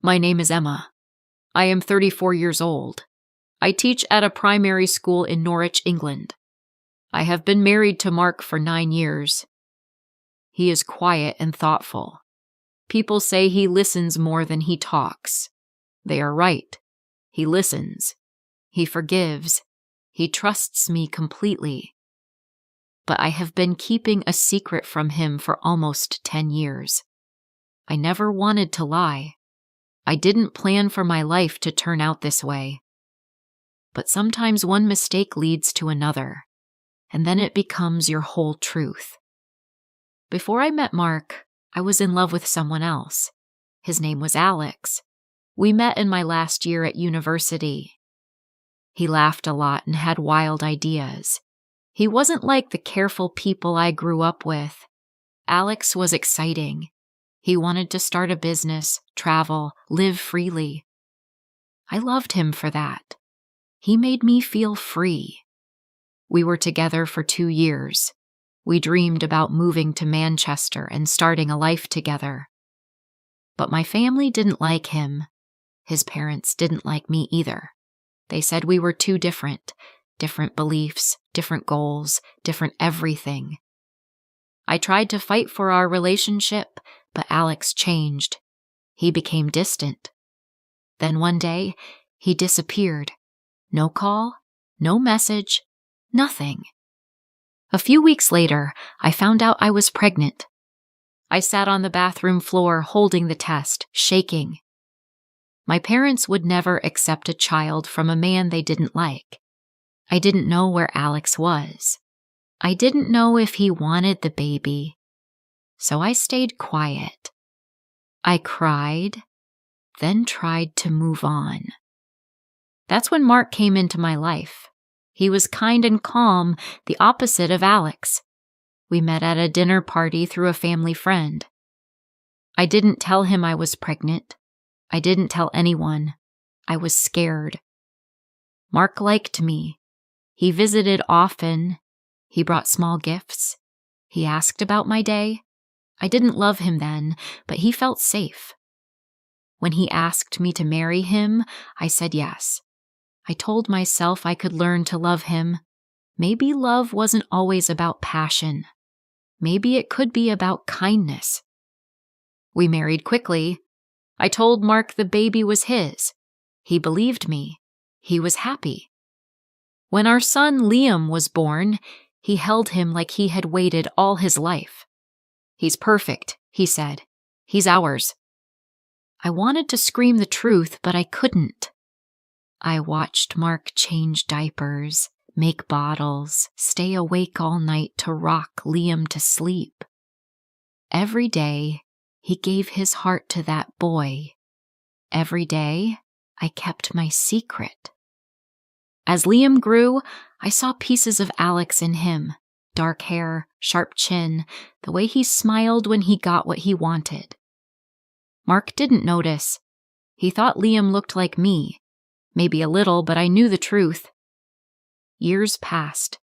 My name is Emma. I am 34 years old. I teach at a primary school in Norwich, England. I have been married to Mark for 9 years. He is quiet and thoughtful. People say he listens more than he talks. They are right. He listens. He forgives. He trusts me completely. But I have been keeping a secret from him for almost 10 years. I never wanted to lie. I didn't plan for my life to turn out this way. But sometimes one mistake leads to another, and then it becomes your whole truth. Before I met Mark, I was in love with someone else. His name was Alex. We met in my last year at university. He laughed a lot and had wild ideas. He wasn't like the careful people I grew up with. Alex was exciting. He wanted to start a business, travel, live freely. I loved him for that. He made me feel free. We were together for 2 years. We dreamed about moving to Manchester and starting a life together. But my family didn't like him. His parents didn't like me either. They said we were too different beliefs, different goals, different everything. I tried to fight for our relationship, but Alex changed. He became distant. Then one day, he disappeared. No call, no message, nothing. A few weeks later, I found out I was pregnant. I sat on the bathroom floor holding the test, shaking. My parents would never accept a child from a man they didn't like. I didn't know where Alex was. I didn't know if he wanted the baby. So I stayed quiet. I cried, then tried to move on. That's when Mark came into my life. He was kind and calm, the opposite of Alex. We met at a dinner party through a family friend. I didn't tell him I was pregnant. I didn't tell anyone. I was scared. Mark liked me. He visited often. He brought small gifts. He asked about my day. I didn't love him then, but he felt safe. When he asked me to marry him, I said yes. I told myself I could learn to love him. Maybe love wasn't always about passion. Maybe it could be about kindness. We married quickly. I told Mark the baby was his. He believed me. He was happy. When our son Liam was born, he held him like he had waited all his life. "He's perfect," he said. "He's ours." I wanted to scream the truth, but I couldn't. I watched Mark change diapers, make bottles, stay awake all night to rock Liam to sleep. Every day, he gave his heart to that boy. Every day, I kept my secret. As Liam grew, I saw pieces of Alex in him. Dark hair, sharp chin, the way he smiled when he got what he wanted. Mark didn't notice. He thought Liam looked like me. Maybe a little, but I knew the truth. Years passed.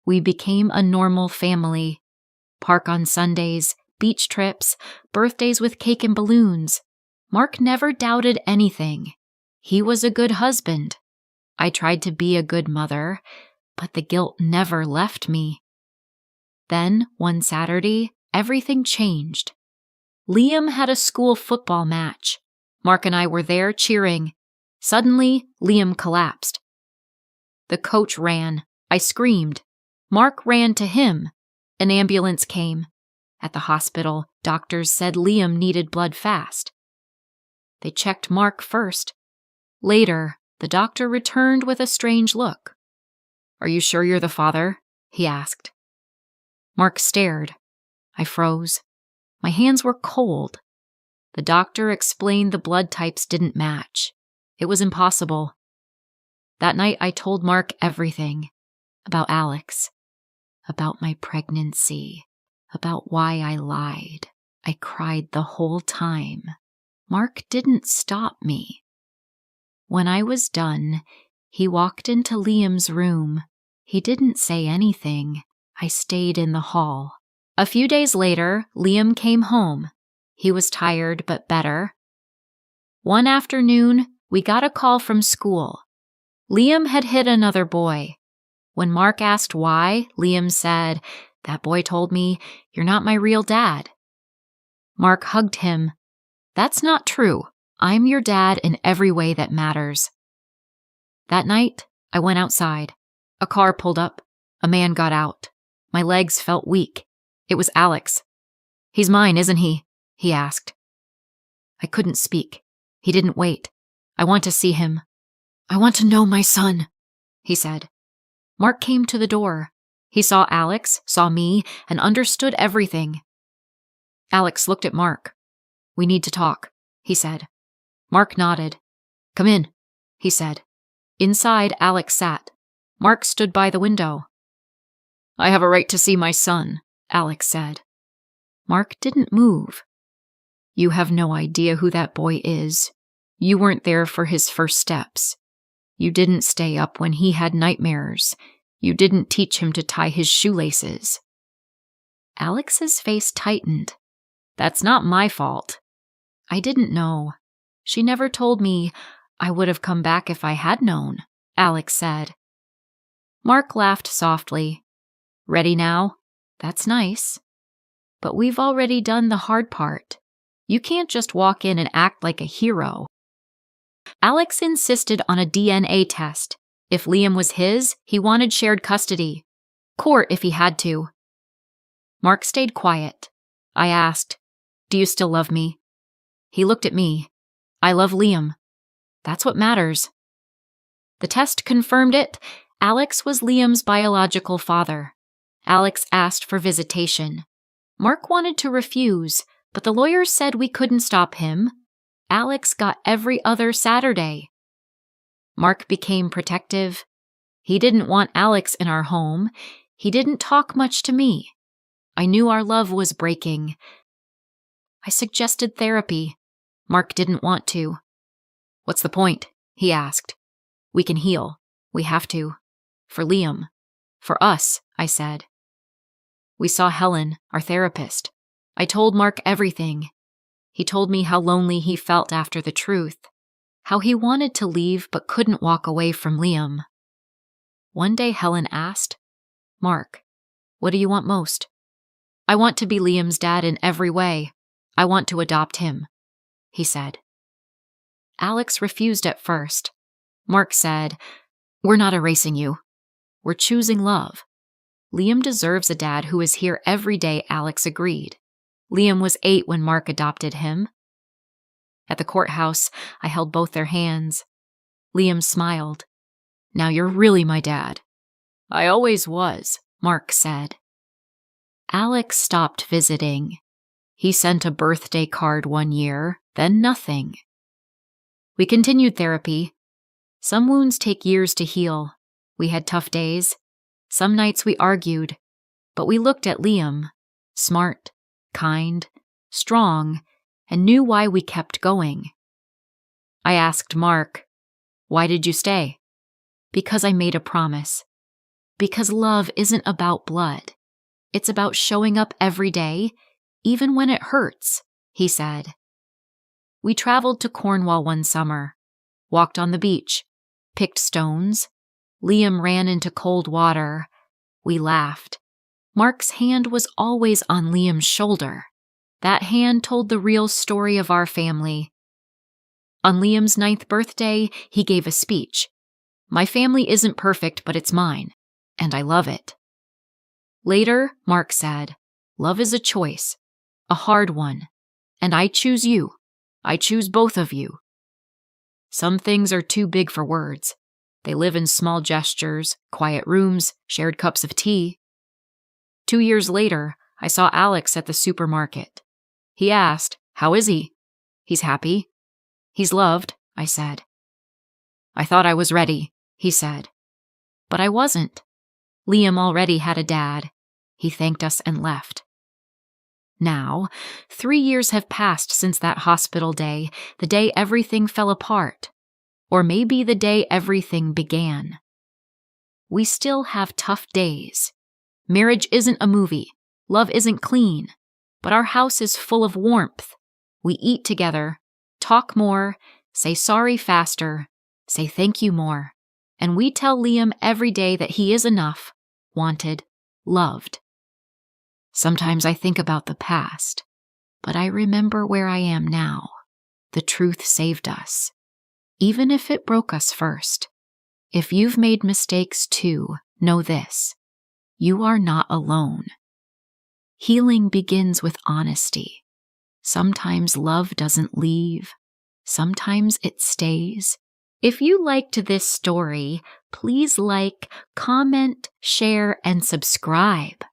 We became a normal family. Park on Sundays, beach trips, birthdays with cake and balloons. Mark never doubted anything. He was a good husband. I tried to be a good mother, but the guilt never left me. Then, one Saturday, everything changed. Liam had a school football match. Mark and I were there cheering. Suddenly, Liam collapsed. The coach ran. I screamed. Mark ran to him. An ambulance came. At the hospital, doctors said Liam needed blood fast. They checked Mark first. Later, the doctor returned with a strange look. "Are you sure you're the father?" he asked. Mark stared. I froze. My hands were cold. The doctor explained the blood types didn't match. It was impossible. That night I told Mark everything. About Alex. About my pregnancy. About why I lied. I cried the whole time. Mark didn't stop me. When I was done, he walked into Liam's room. He didn't say anything. I stayed in the hall. A few days later, Liam came home. He was tired but better. One afternoon, we got a call from school. Liam had hit another boy. When Mark asked why, Liam said, "That boy told me, 'You're not my real dad.'" Mark hugged him. "That's not true. I'm your dad in every way that matters." That night, I went outside. A car pulled up. A man got out. My legs felt weak. It was Alex. "He's mine, isn't he?" he asked. I couldn't speak. He didn't wait. "I want to see him." "I want to know my son," he said. Mark came to the door. He saw Alex, saw me, and understood everything. Alex looked at Mark. "We need to talk," he said. Mark nodded. "Come in," he said. Inside, Alex sat. Mark stood by the window. "I have a right to see my son," Alex said. Mark didn't move. "You have no idea who that boy is. You weren't there for his first steps. You didn't stay up when he had nightmares. You didn't teach him to tie his shoelaces." Alex's face tightened. "That's not my fault." "I didn't know. She never told me. I would have come back if I had known," Alex said. Mark laughed softly. "Ready now? That's nice. But we've already done the hard part. You can't just walk in and act like a hero." Alex insisted on a DNA test. If Liam was his, he wanted shared custody. Court if he had to. Mark stayed quiet. I asked, "Do you still love me?" He looked at me. "I love Liam. That's what matters." The test confirmed it. Alex was Liam's biological father. Alex asked for visitation. Mark wanted to refuse, but the lawyers said we couldn't stop him. Alex got every other Saturday. Mark became protective. He didn't want Alex in our home. He didn't talk much to me. I knew our love was breaking. I suggested therapy. Mark didn't want to. "What's the point?" he asked. "We can heal. We have to. For Liam. For us," I said. We saw Helen, our therapist. I told Mark everything. He told me how lonely he felt after the truth, how he wanted to leave but couldn't walk away from Liam. One day Helen asked, "Mark, what do you want most?" "I want to be Liam's dad in every way. I want to adopt him," he said. Alex refused at first. Mark said, "We're not erasing you. We're choosing love. Liam deserves a dad who is here every day," Alex agreed. Liam was 8 when Mark adopted him. At the courthouse, I held both their hands. Liam smiled. "Now you're really my dad." "I always was," Mark said. Alex stopped visiting. He sent a birthday card one year, then nothing. We continued therapy. Some wounds take years to heal. We had tough days. Some nights we argued, but we looked at Liam, smart, kind, strong, and knew why we kept going. I asked Mark, "Why did you stay?" "Because I made a promise. Because love isn't about blood. It's about showing up every day, even when it hurts," he said. We traveled to Cornwall one summer, walked on the beach, picked stones. Liam ran into cold water. We laughed. Mark's hand was always on Liam's shoulder. That hand told the real story of our family. On Liam's 9th birthday, he gave a speech. "My family isn't perfect, but it's mine, and I love it." Later, Mark said, "Love is a choice, a hard one, and I choose you. I choose both of you." Some things are too big for words. They live in small gestures, quiet rooms, shared cups of tea. 2 years later, I saw Alex at the supermarket. He asked, "How is he?" "He's happy." "He's loved," I said. "I thought I was ready," he said. But I wasn't. Liam already had a dad. He thanked us and left. Now, 3 years have passed since that hospital day, the day everything fell apart. Or maybe the day everything began. We still have tough days. Marriage isn't a movie. Love isn't clean. But our house is full of warmth. We eat together, talk more, say sorry faster, say thank you more, and we tell Liam every day that he is enough, wanted, loved. Sometimes I think about the past, but I remember where I am now. The truth saved us, even if it broke us first. If you've made mistakes too, know this: you are not alone. Healing begins with honesty. Sometimes love doesn't leave. Sometimes it stays. If you liked this story, please like, comment, share, and subscribe.